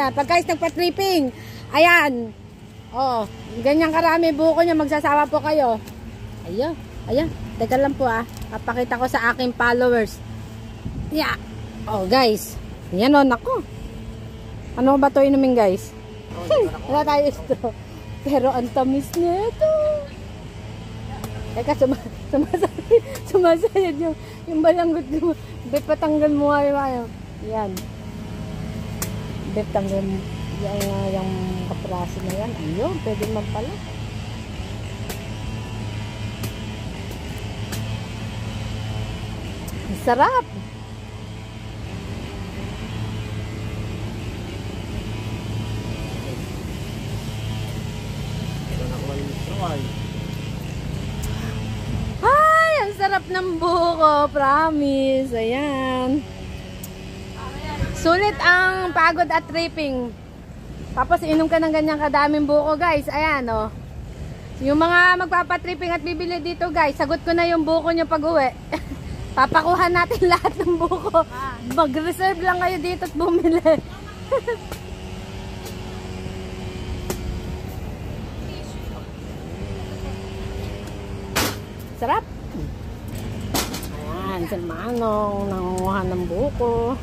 Ayan, pagka nagpa-tripping. Ayan. Oh, ganyan karami buko niya, magsasawa po kayo. Ayan, ayan. Teka lang po papakita ko sa aking followers. Yeah. Oh, guys. Yan o, nako. Ano ba ito inumin, guys? Wala tayo ito. Pero ang tamis nito. Teka, sumasayad yung balanggot mo. Bip, patanggal mo nga yung yan. Bip, tanggal mo. Yung kapraso na yan. Ayun, pwede man pala. Ang sarap. Ay, ang sarap ng buko, promise. Ayan. Sulit ang pagod at tripping. Tapos inom ka ng ganyang kadaming buko, guys. Ayan, oh. Yung mga magpapatripping at bibili dito, guys, sagot ko na yung buko nyo pag uwi. Papakuha natin lahat ng buko. Mag-reserve lang kayo dito at bumili. Sarap. Ayan, si Manong nangunguha ng buko.